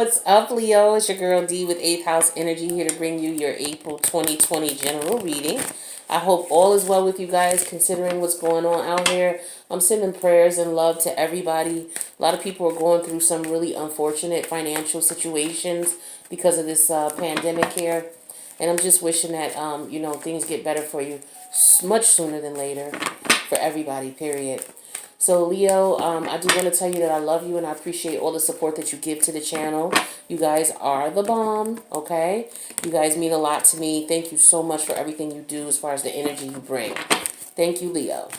What's up, Leo? It's your girl D with 8th House Energy here to bring you your April 2020 general reading. I hope all is well with you guys considering what's going on out here. I'm sending prayers and love to everybody. A lot of people are going through some really unfortunate financial situations because of this pandemic here. And I'm just wishing that, things get better for you much sooner than later for everybody, period. So Leo, I do want to tell you that I love you and I appreciate all the support that you give to the channel. You guys are the bomb, okay? You guys mean a lot to me. Thank you so much for everything you do as far as the energy you bring. Thank you, Leo.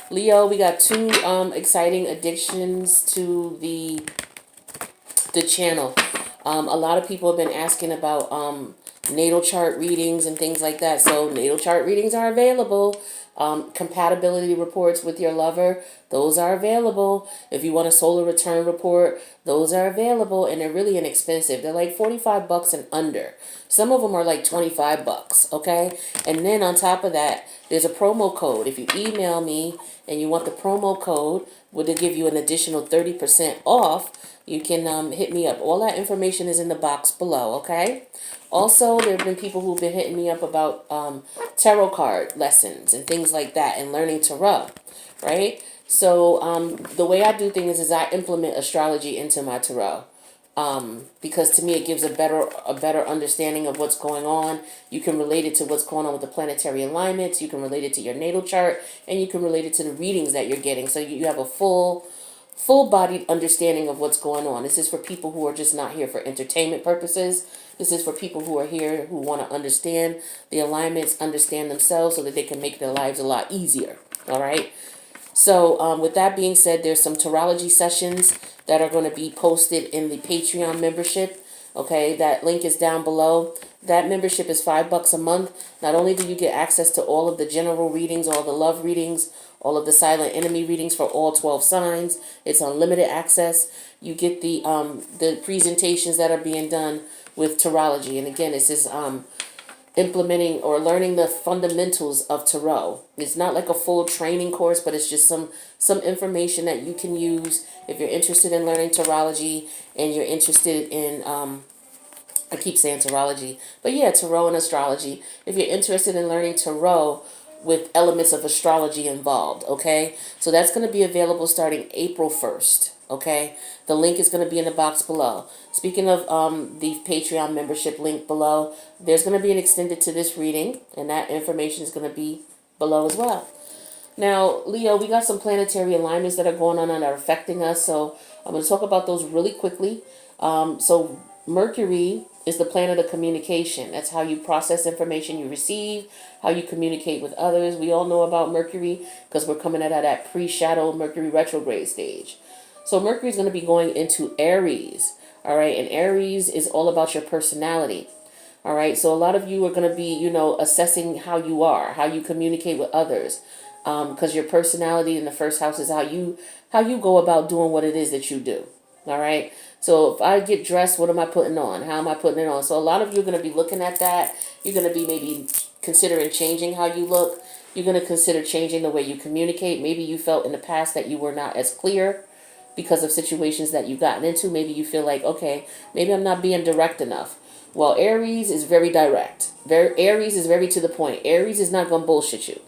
Leo, we got two exciting additions to the channel. A lot of people have been asking about natal chart readings and things like that. So natal chart readings are available. Compatibility reports with your lover, those are available. If you want a solar return report, those are available, and they're really inexpensive. They're like 45 bucks and under. Some of them are like 25 bucks, okay? And then on top of that, there's a promo code. If you email me and you want the promo code, would it give you an additional 30% off? You can hit me up. All that information is in the box below, okay? Also, there have been people who've been hitting me up about tarot card lessons and things like that and learning tarot, right? So the way I do things is I implement astrology into my tarot because to me it gives a better understanding of what's going on. You can relate it to what's going on with the planetary alignments. You can relate it to your natal chart, and you can relate it to the readings that you're getting. So you have a full-bodied understanding of what's going on. This is for people who are just not here for entertainment purposes. This is for people who are here who want to understand the alignments, understand themselves so that they can make their lives a lot easier. All right. So with that being said, there's some Tarology sessions that are going to be posted in the Patreon membership. Okay, that link is down below. That membership is $5 a month. Not only do you get access to all of the general readings, all the love readings, all of the silent enemy readings for all 12 signs. It's unlimited access. You get the presentations that are being done with Tarology. And again, this is implementing or learning the fundamentals of tarot. It's not like a full training course, but it's just some information that you can use if you're interested in learning Tarology and you're interested in I keep saying Tarology, but yeah, tarot and astrology. If you're interested in learning tarot with elements of astrology involved, okay? So that's going to be available starting April 1st, okay? The link is going to be in the box below. Speaking of the Patreon membership link below, there's going to be an extended to this reading, and that information is going to be below as well. Now, Leo, we got some planetary alignments that are going on and are affecting us, so I'm going to talk about those really quickly. So Mercury is the planet of communication. That's how you process information you receive, how you communicate with others. We all know about Mercury because we're coming out of that pre-shadow Mercury retrograde stage. So Mercury is going to be going into Aries, all right? And Aries is all about your personality, all right? So a lot of you are going to be, assessing how you are, how you communicate with others, because your personality in the first house is how you go about doing what it is that you do, all right? So if I get dressed, what am I putting on? How am I putting it on? So a lot of you are going to be looking at that. You're going to be maybe considering changing how you look. You're going to consider changing the way you communicate. Maybe you felt in the past that you were not as clear because of situations that you've gotten into. Maybe you feel like, okay, maybe I'm not being direct enough. Well, Aries is very direct. Aries is very to the point. Aries is not going to bullshit you.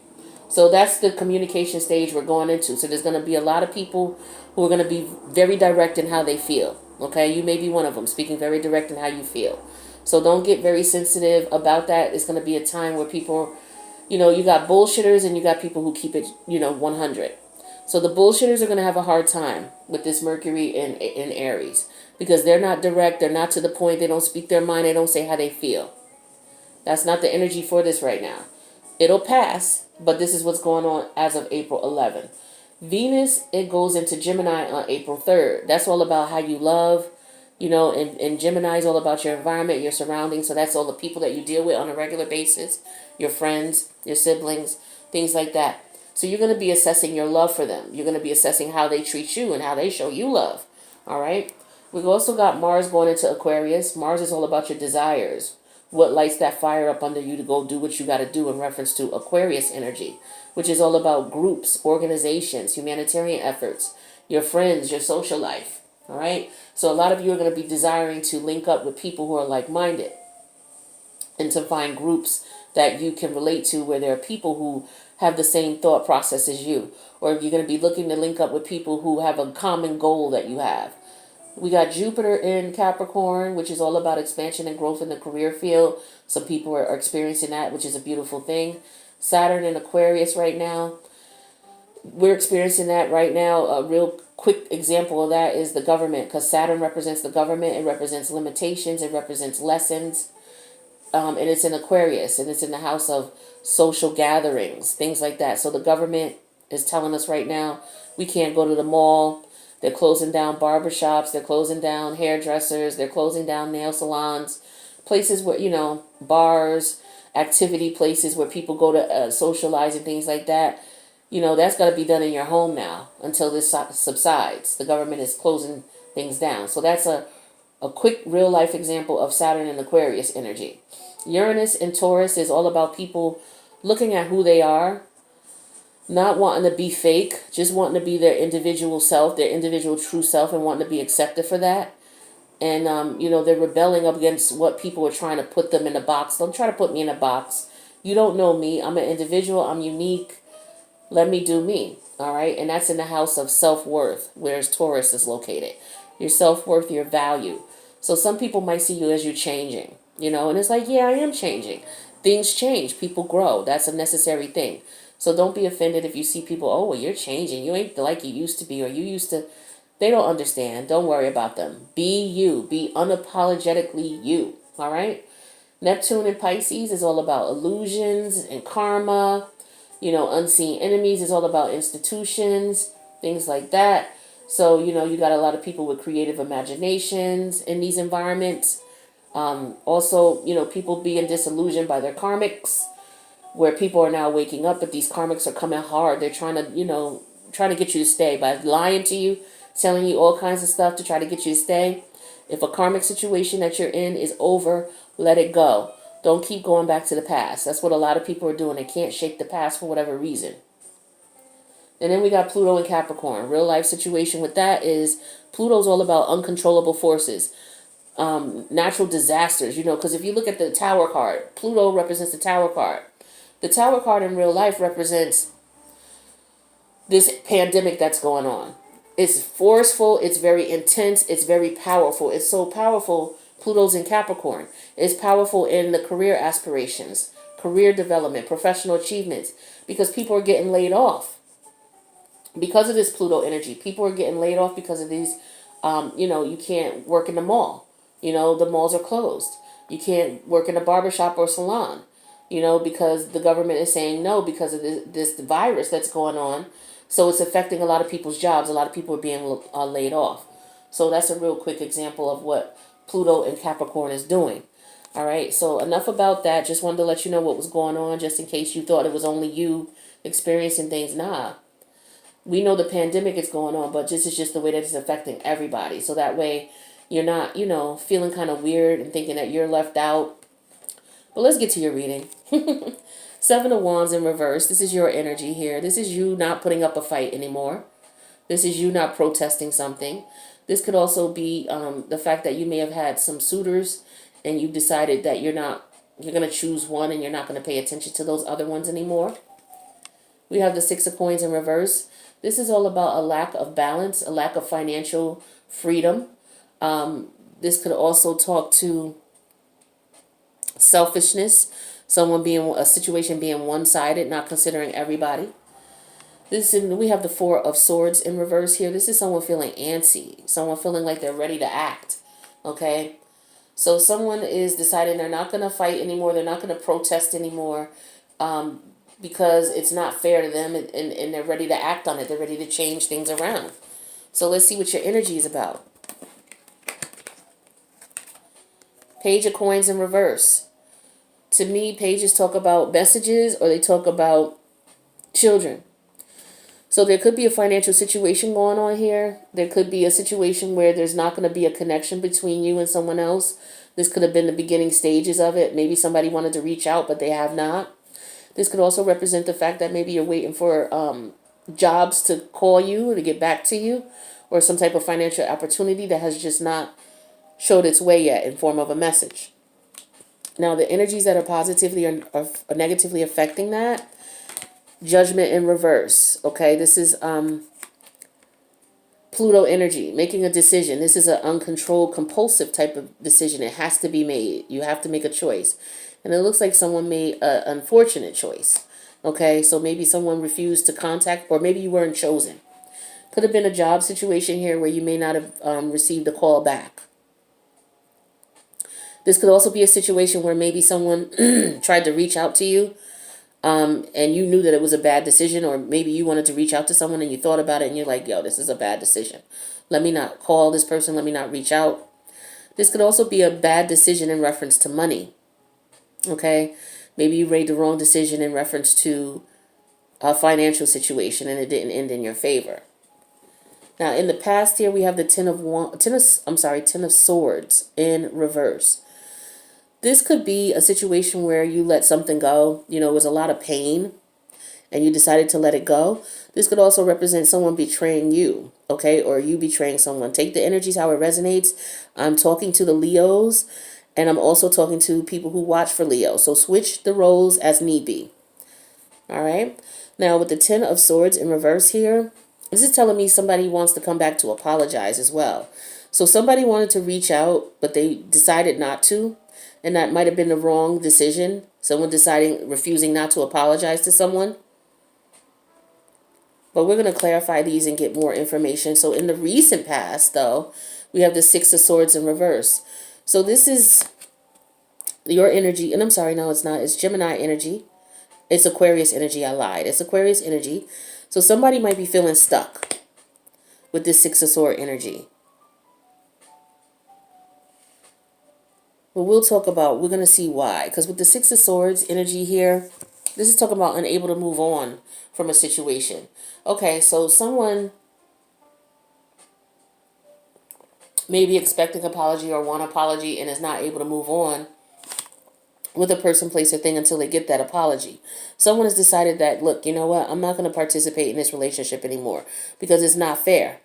So that's the communication stage we're going into. So there's going to be a lot of people who are going to be very direct in how they feel. Okay, you may be one of them, speaking very direct in how you feel. So don't get very sensitive about that. It's going to be a time where people, you got bullshitters and you got people who keep it, 100. So the bullshitters are going to have a hard time with this Mercury in Aries because they're not direct. They're not to the point. They don't speak their mind. They don't say how they feel. That's not the energy for this right now. It'll pass, but this is what's going on as of April 11th. Venus, it goes into Gemini on April 3rd. That's all about how you love, and Gemini is all about your environment, your surroundings. So that's all the people that you deal with on a regular basis, your friends, your siblings, things like that. So you're going to be assessing your love for them. You're going to be assessing how they treat you and how they show you love. All right. We've also got Mars going into Aquarius. Mars is all about your desires. What lights that fire up under you to go do what you got to do in reference to Aquarius energy, which is all about groups, organizations, humanitarian efforts, your friends, your social life. All right. So a lot of you are going to be desiring to link up with people who are like-minded and to find groups that you can relate to where there are people who have the same thought process as you. Or if you're going to be looking to link up with people who have a common goal that you have. We got Jupiter in Capricorn, which is all about expansion and growth in the career field. Some people are experiencing that, which is a beautiful thing. Saturn in Aquarius right now. We're experiencing that right now. A real quick example of that is the government, because Saturn represents the government. It represents limitations. It represents lessons. And it's in Aquarius, and it's in the house of social gatherings, things like that. So the government is telling us right now we can't go to the mall. They're closing down barbershops. They're closing down hairdressers. They're closing down nail salons, places where, bars, activity places where people go to socialize and things like that. That's got to be done in your home now until this subsides. The government is closing things down. So that's a quick real life example of Saturn and Aquarius energy. Uranus and Taurus is all about people looking at who they are, not wanting to be fake, just wanting to be their individual self, their individual true self, and wanting to be accepted for that. And, they're rebelling up against what people are trying to put them in a box. Don't try to put me in a box. You don't know me. I'm an individual. I'm unique. Let me do me. All right. And that's in the house of self-worth, whereas Taurus is located. Your self-worth, your value. So some people might see you as you changing, and it's like, yeah, I am changing. Things change. People grow. That's a necessary thing. So don't be offended if you see people, oh, well, you're changing. You ain't like you used to be, or you used to. They don't understand. Don't worry about them. Be you. Be unapologetically you. All right? Neptune in Pisces is all about illusions and karma. Unseen enemies is all about institutions, things like that. So, you got a lot of people with creative imaginations in these environments. Also, people being disillusioned by their karmics, where people are now waking up, but these karmics are coming hard. They're trying to get you to stay by lying to you, telling you all kinds of stuff to try to get you to stay. If a karmic situation that you're in is over, let it go. Don't keep going back to the past. That's what a lot of people are doing. They can't shake the past for whatever reason. And then we got Pluto and Capricorn. Real life situation with that is Pluto's all about uncontrollable forces, natural disasters, because if you look at the Tower card, Pluto represents the Tower card. The Tower card in real life represents this pandemic that's going on. It's forceful, it's very intense, it's very powerful. It's so powerful, Pluto's in Capricorn. It's powerful in the career aspirations, career development, professional achievements, because people are getting laid off. Because of this Pluto energy, people are getting laid off because of these, you can't work in the mall. The malls are closed. You can't work in a barbershop or salon, because the government is saying no because of this virus that's going on. So it's affecting a lot of people's jobs. A lot of people are being laid off. So that's a real quick example of what Pluto and Capricorn is doing. All right, so enough about that. Just wanted to let you know what was going on, just in case you thought it was only you experiencing things. Nah, we know the pandemic is going on, but this is just the way that it's affecting everybody. So that way you're not, feeling kind of weird and thinking that you're left out. But let's get to your reading. Seven of Wands in reverse. This is your energy here. This is you not putting up a fight anymore. This is you not protesting something. This could also be the fact that you may have had some suitors and you've decided that you're going to choose one and you're not going to pay attention to those other ones anymore. We have the Six of Coins in reverse. This is all about a lack of balance, a lack of financial freedom. This could also talk to selfishness, a situation being one-sided, not considering everybody. We have the Four of Swords in reverse here. This is someone feeling antsy, someone feeling like they're ready to act. Okay, so someone is deciding they're not going to fight anymore. They're not going to protest anymore, because it's not fair to them, and they're ready to act on it. They're ready to change things around. So let's see what your energy is about. Page of Coins in reverse. To me, pages talk about messages or they talk about children. So there could be a financial situation going on here. There could be a situation where there's not going to be a connection between you and someone else. This could have been the beginning stages of it. Maybe somebody wanted to reach out, but they have not. This could also represent the fact that maybe you're waiting for jobs to call you or to get back to you, or some type of financial opportunity that has just not showed its way yet in form of a message. Now, the energies that are positively or negatively affecting that, Judgment in reverse. Okay, this is Pluto energy, making a decision. This is an uncontrolled, compulsive type of decision. It has to be made. You have to make a choice. And it looks like someone made an unfortunate choice. Okay, so maybe someone refused to contact, or maybe you weren't chosen. Could have been a job situation here where you may not have received a call back. This could also be a situation where maybe someone tried to reach out to you, and you knew that it was a bad decision, or maybe you wanted to reach out to someone and you thought about it and you're like, yo, this is a bad decision. Let me not call this person. Let me not reach out. This could also be a bad decision in reference to money. Okay? Maybe you made the wrong decision in reference to a financial situation and it didn't end in your favor. Now, in the past here, we have the Ten of Swords in reverse. This could be a situation where you let something go. You know, it was a lot of pain and you decided to let it go. This could also represent someone betraying you, okay, or you betraying someone. Take the energies how it resonates. I'm talking to the Leos, and I'm also talking to people who watch for Leo. So switch the roles as need be. All right. Now, with the Ten of Swords in reverse here, this is telling me somebody wants to come back to apologize as well. So somebody wanted to reach out, but they decided not to. And that might have been the wrong decision. Someone refusing not to apologize to someone. But we're going to clarify these and get more information. So in the recent past, though, we have the Six of Swords in reverse. So this is your energy. And I'm sorry, no, it's not. It's Gemini energy. It's Aquarius energy. I lied. It's Aquarius energy. So somebody might be feeling stuck with this Six of Swords energy. But we're going to see why. Because with the Six of Swords energy here, this is talking about unable to move on from a situation. Okay, so someone may be expecting apology or want apology and is not able to move on with a person, place, or thing until they get that apology. Someone has decided that, look, you know what? I'm not going to participate in this relationship anymore because it's not fair.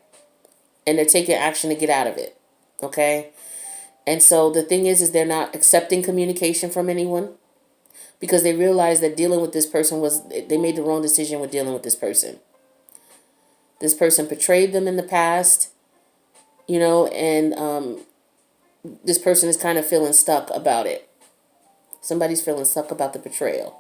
And they're taking action to get out of it. Okay? And so the thing is they're not accepting communication from anyone because they realize that dealing with this person they made the wrong decision with dealing with this person. This person betrayed them in the past, you know, and this person is kind of feeling stuck about it. Somebody's feeling stuck about the betrayal.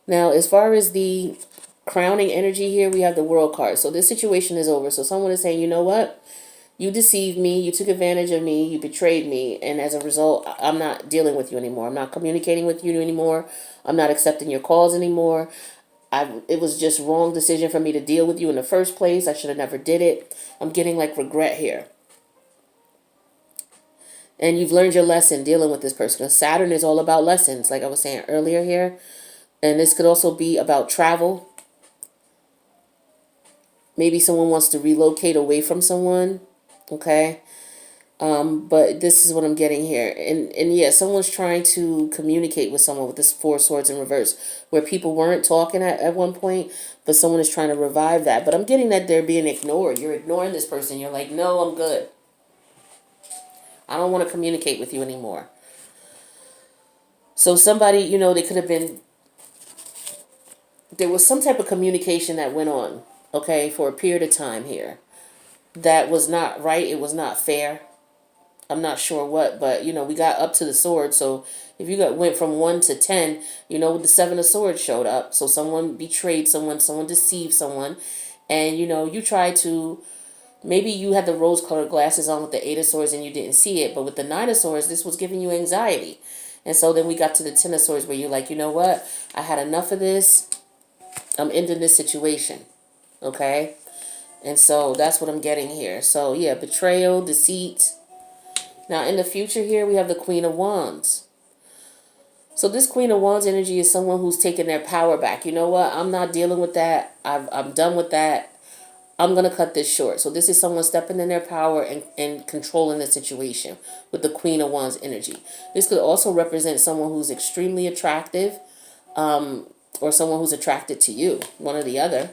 Now, as far as the crowning energy here, we have the World card. So this situation is over. So someone is saying, you know what? You deceived me, you took advantage of me, you betrayed me, and as a result, I'm not dealing with you anymore. I'm not communicating with you anymore. I'm not accepting your calls anymore. It was just wrong decision for me to deal with you in the first place. I should have never did it. I'm getting like regret here. And you've learned your lesson dealing with this person. Because Saturn is all about lessons, like I was saying earlier here. And this could also be about travel. Maybe someone wants to relocate away from someone. Okay. But this is what I'm getting here. And yeah, someone's trying to communicate with someone with this Four Swords in reverse, where people weren't talking at one point, but someone is trying to revive that. But I'm getting that they're being ignored. You're ignoring this person. You're like, no, I'm good. I don't want to communicate with you anymore. So somebody, you know, there was some type of communication that went on, okay, for a period of time here. That was not right. It was not fair. I'm not sure what, but, you know, we got up to the sword. So if you went from 1 to 10, you know, the Seven of Swords showed up. So someone betrayed someone deceived someone. And, you know, you tried to, maybe you had the rose-colored glasses on with the Eight of Swords and you didn't see it. But with the Nine of Swords, this was giving you anxiety. And so then we got to the Ten of Swords where you're like, you know what? I had enough of this. I'm ending this situation. Okay? And so that's what I'm getting here. So, yeah, betrayal, deceit. Now, in the future here, we have the Queen of Wands. So this Queen of Wands energy is someone who's taking their power back. You know what? I'm not dealing with that. I'm done with that. I'm going to cut this short. So this is someone stepping in their power and controlling the situation with the Queen of Wands energy. This could also represent someone who's extremely attractive, or someone who's attracted to you, one or the other.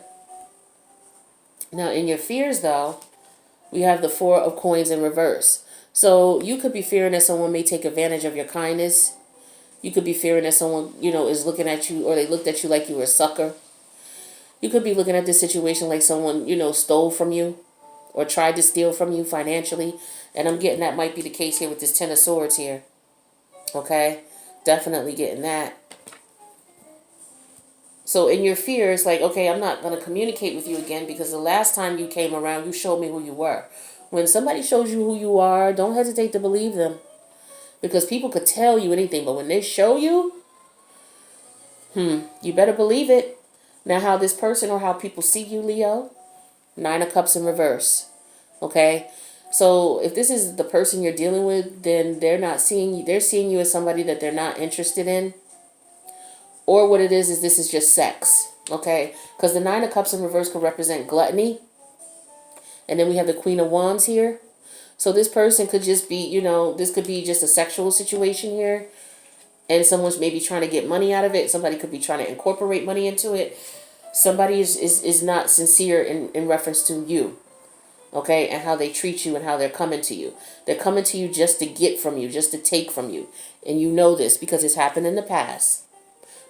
Now, in your fears, though, we have the Four of Coins in reverse. So you could be fearing that someone may take advantage of your kindness. You could be fearing that someone, is looking at you, or they looked at you like you were a sucker. You could be looking at this situation like someone, stole from you or tried to steal from you financially. And I'm getting that might be the case here with this Ten of Swords here. Okay? Definitely getting that. So in your fears, like, okay, I'm not going to communicate with you again because the last time you came around, you showed me who you were. When somebody shows you who you are, don't hesitate to believe them. Because people could tell you anything, but when they show you, you better believe it. Now, how this person or how people see you, Leo, Nine of Cups in reverse. Okay? So if this is the person you're dealing with, then they're not seeing you. They're seeing you as somebody that they're not interested in. Or what it is this is just sex. Okay? Because the Nine of Cups in reverse could represent gluttony. And then we have the Queen of Wands here. So this person could just be, this could be just a sexual situation here. And someone's maybe trying to get money out of it. Somebody could be trying to incorporate money into it. Somebody is not sincere in reference to you. Okay? And how they treat you and how they're coming to you. They're coming to you just to get from you, just to take from you. And you know this because it's happened in the past.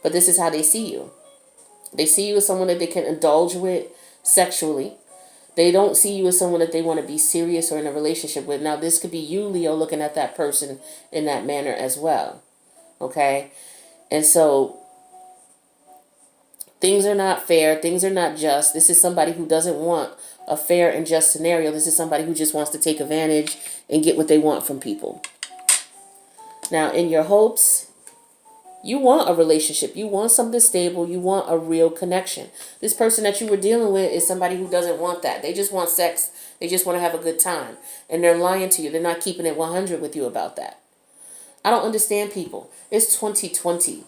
But this is how they see you. They see you as someone that they can indulge with sexually. They don't see you as someone that they want to be serious or in a relationship with. Now, this could be you, Leo, looking at that person in that manner as well. Okay? And so, things are not fair. Things are not just. This is somebody who doesn't want a fair and just scenario. This is somebody who just wants to take advantage and get what they want from people. Now, in your hopes, you want a relationship. You want something stable. You want a real connection. This person that you were dealing with is somebody who doesn't want that. They just want sex. They just want to have a good time. And they're lying to you. They're not keeping it 100 with you about that. I don't understand people. It's 2020.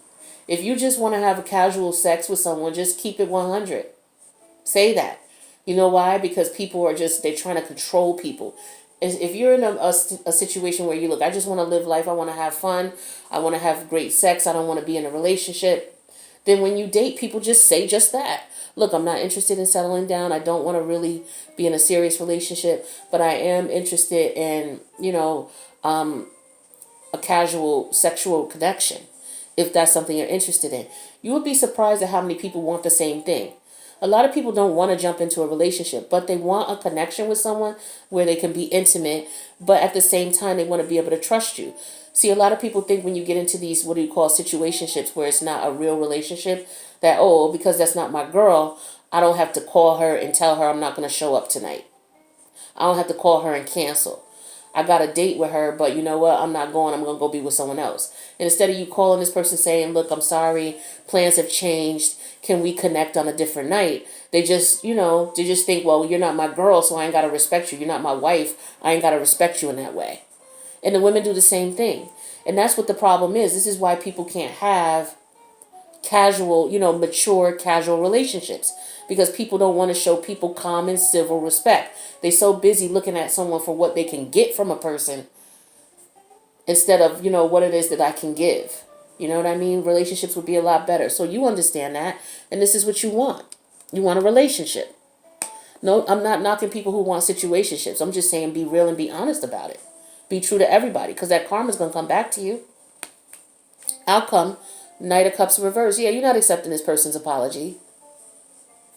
If you just want to have a casual sex with someone, just keep it 100. Say that. You know why? Because people are they're trying to control people. If you're in a situation where you look, I just want to live life, I want to have fun, I want to have great sex, I don't want to be in a relationship, then when you date, people just say just that. Look, I'm not interested in settling down. I don't want to really be in a serious relationship, but I am interested in, a casual sexual connection, if that's something you're interested in. You would be surprised at how many people want the same thing. A lot of people don't want to jump into a relationship, but they want a connection with someone where they can be intimate, but at the same time, they want to be able to trust you. See, a lot of people think when you get into these, what do you call situationships, where it's not a real relationship, that, oh, because that's not my girl, I don't have to call her and tell her I'm not going to show up tonight. I don't have to call her and cancel. I got a date with her, but you know what? I'm not going. I'm going to go be with someone else. And instead of you calling this person saying, look, I'm sorry, plans have changed, can we connect on a different night? They just, they just think, well, you're not my girl, so I ain't got to respect you. You're not my wife. I ain't got to respect you in that way. And the women do the same thing. And that's what the problem is. This is why people can't have casual, mature casual relationships, because people don't want to show people common civil respect. They're so busy looking at someone for what they can get from a person instead of, what it is that I can give. You know what I mean? Relationships would be a lot better. So you understand that, and this is what you want. You want a relationship. No, I'm not knocking people who want situationships. I'm just saying be real and be honest about it. Be true to everybody, because that karma's going to come back to you. Outcome, Knight of Cups reverse. Yeah, you're not accepting this person's apology.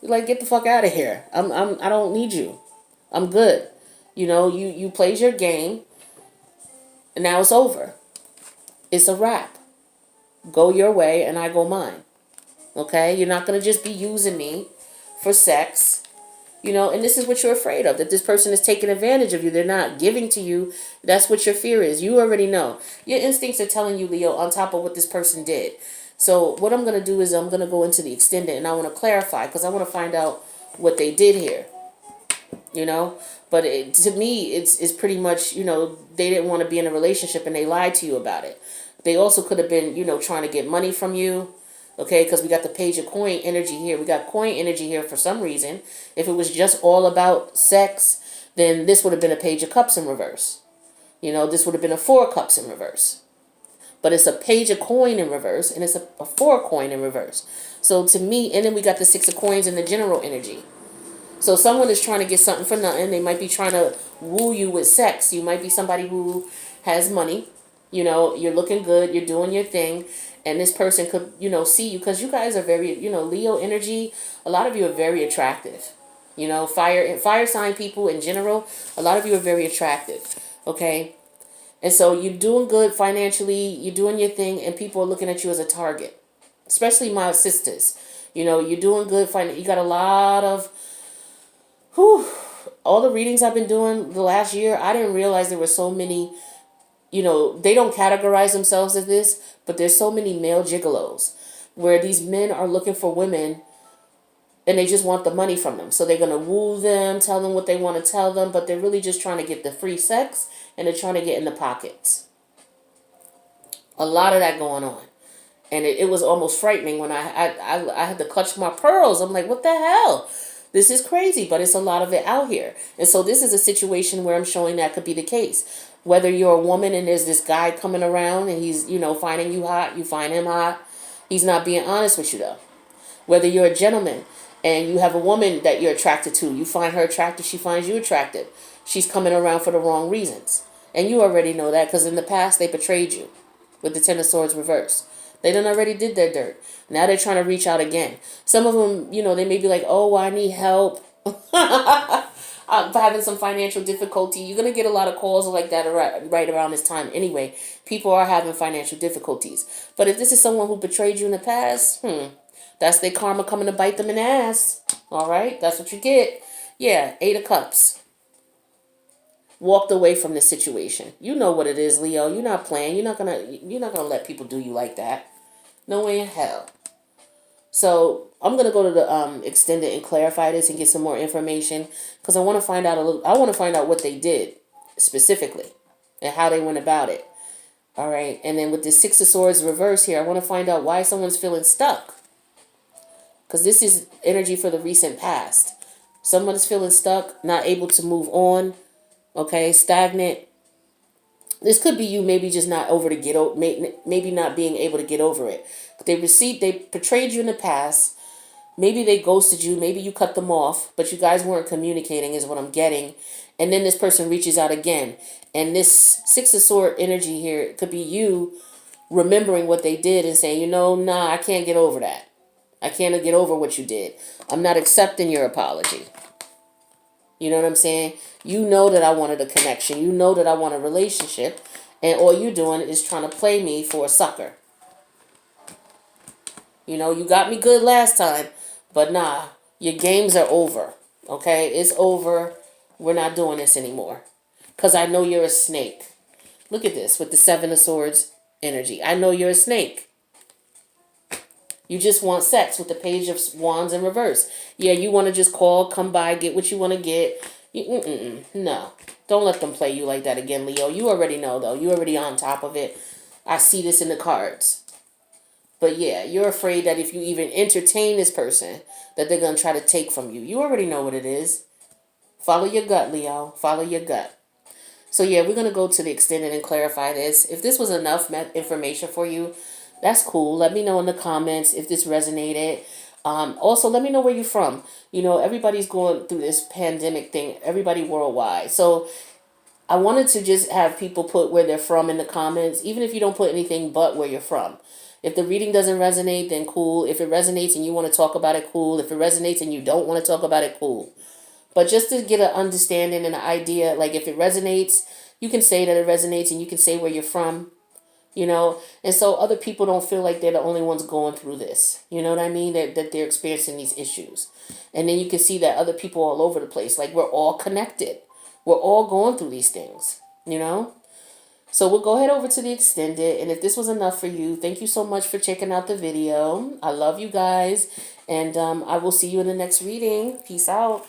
You're like, get the fuck out of here. I don't need you. I'm good. You played your game, and now it's over. It's a wrap. Go your way, and I go mine. Okay? You're not going to just be using me for sex. And this is what you're afraid of, that this person is taking advantage of you. They're not giving to you. That's what your fear is. You already know. Your instincts are telling you, Leo, on top of what this person did. So what I'm going to do is I'm going to go into the extended, and I want to clarify, because I want to find out what they did here. But to me, it's pretty much, they didn't want to be in a relationship, and they lied to you about it. They also could have been, trying to get money from you. Okay, because we got the Page of Coin energy here. We got coin energy here for some reason. If it was just all about sex, then this would have been a Page of Cups in reverse. This would have been a Four of Cups in reverse. But it's a Page of Coin in reverse, and it's a Four of Coin in reverse. So to me, and then we got the Six of Coins in the general energy. So someone is trying to get something for nothing. They might be trying to woo you with sex. You might be somebody who has money. You know, you're looking good. You're doing your thing. And this person could, see you because you guys are very, Leo energy. A lot of you are very attractive. Fire sign people in general. A lot of you are very attractive. Okay. And so you're doing good financially. You're doing your thing. And people are looking at you as a target. Especially my sisters. You're doing good. You got a lot of whew, all the readings I've been doing the last year, I didn't realize there were so many, they don't categorize themselves as this, but there's so many male gigolos where these men are looking for women and they just want the money from them. So they're going to woo them, tell them what they want to tell them, but they're really just trying to get the free sex and they're trying to get in the pockets. A lot of that going on. And it was almost frightening when I had to clutch my pearls. I'm like, what the hell? This is crazy, but it's a lot of it out here. And so this is a situation where I'm showing that could be the case. Whether you're a woman and there's this guy coming around and he's, finding you hot, you find him hot. He's not being honest with you though. Whether you're a gentleman and you have a woman that you're attracted to, you find her attractive, she finds you attractive. She's coming around for the wrong reasons. And you already know that because in the past they betrayed you with the Ten of Swords reversed. They done already did their dirt. Now they're trying to reach out again. Some of them, they may be like, oh, I need help. I'm having some financial difficulty. You're going to get a lot of calls like that right around this time anyway. People are having financial difficulties. But if this is someone who betrayed you in the past, that's their karma coming to bite them in the ass. All right? That's what you get. Yeah, 8 of Cups. Walked away from the situation. You know what it is, Leo. You're not playing. You're not gonna let people do you like that. No way in hell. So I'm gonna go to the extended and clarify this and get some more information because I want to find out I want to find out what they did specifically and how they went about it. All right, and then with the Six of Swords reverse here, I want to find out why someone's feeling stuck because this is energy for the recent past. Someone's feeling stuck, not able to move on. Okay, stagnant. This could be you maybe just not over to get over, maybe not being able to get over it. They portrayed you in the past. Maybe they ghosted you. Maybe you cut them off, but you guys weren't communicating is what I'm getting. And then this person reaches out again. And this Six of Sword energy here could be you remembering what they did and saying, nah, I can't get over that. I can't get over what you did. I'm not accepting your apology. You know what I'm saying? You know that I wanted a connection. You know that I want a relationship. And all you're doing is trying to play me for a sucker. You got me good last time. But nah, your games are over. Okay? It's over. We're not doing this anymore. Because I know you're a snake. Look at this with the Seven of Swords energy. I know you're a snake. You just want sex with the Page of Wands in reverse. Yeah, you want to just call, come by, get what you want to get. No. Don't let them play you like that again, Leo. You already know, though. You already on top of it. I see this in the cards. But yeah, you're afraid that if you even entertain this person, that they're going to try to take from you. You already know what it is. Follow your gut, Leo. Follow your gut. So yeah, we're going to go to the extended and clarify this. If this was enough information for you, that's cool. Let me know in the comments if this resonated. Also, let me know where you're from. Everybody's going through this pandemic thing, everybody worldwide. So I wanted to just have people put where they're from in the comments, even if you don't put anything but where you're from. If the reading doesn't resonate, then cool. If it resonates and you want to talk about it, cool. If it resonates and you don't want to talk about it, cool. But just to get an understanding and an idea, like if it resonates, you can say that it resonates and you can say where you're from. And so other people don't feel like they're the only ones going through this. You know what I mean? That they're experiencing these issues. And then you can see that other people all over the place, like we're all connected. We're all going through these things, So we'll go ahead over to the extended. And if this was enough for you, thank you so much for checking out the video. I love you guys. And I will see you in the next reading. Peace out.